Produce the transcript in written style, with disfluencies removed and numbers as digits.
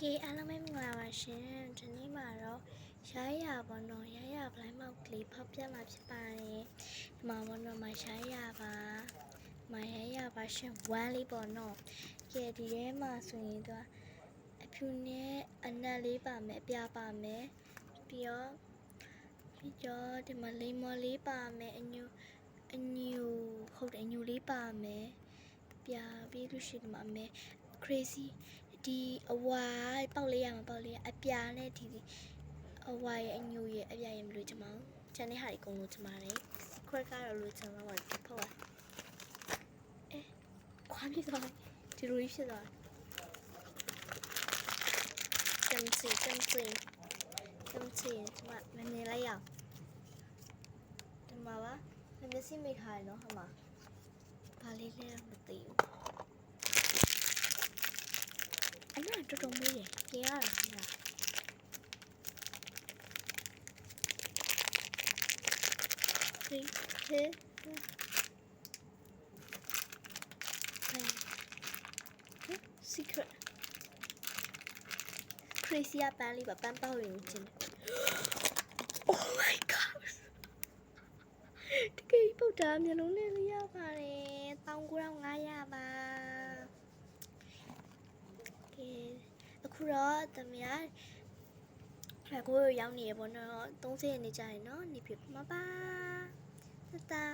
ကေအားလုံးပဲမင်္ဂလာပါရှင်ဒီနေ့မှာတော့ရိုင်းရပါတော့ရိုင်းရဘလိုင်းမောက်ကလေးဖောက်ပြမှာဖြစ်ပါတယ်ဒီမှာဘောတော့မှာရိုင်းရပါမရိုင်းရပါရှင်ဝမ်းလေးပေါ့နော်ကဲဒီထဲမှာဆိုရင်သူအဖြူနဲ့အနက်လေးပါမယ်အပြာပါမယ်ပြီးတော့ဒီမှာလိမ္မော်လေးပါမယ်အညူဟုတ်တယ်အညူလေးပါမယ်ပြပြီးလို့ရှိရင်ဒီမှာမယ် crazy ဒီအဝါပေါက်လေးရမှာပေါက်လေးအပြာနဲ့ဒီအဝါရဲ့အညူရဲ့အပြာရဲ့မလို့ချင်ပါဘူးကျန်တဲ့ဟာတွေအကုန်လို့ချင်ပါတယ် secret ကတော့လို့ချင်ပါပါဖောက်ပါခွာပြသွားဒီလိုဖြစ်သွားကျန်စီဒီမှာမမြင်လိုက်ရအောင်ဒီမှာပါမျက်စိမိထားရနော်ဟမှာဘာလေးလဲမသိဘူးအမတော်တော်မေးတယ်ပြင်ရတာလားsecret crazy ပန်းလေးပါပန်းပေါက်ရင်ချင်း Oh my god တကယ်ပုတ်တာမျိုးလုံးနဲ့ရပါတယ်19,500ပါကဲအခုတော့သမီးကိုရောက်နေရပေါ့နော်30ရက်နေကြရင်နော်နေပြမှာပါတတာ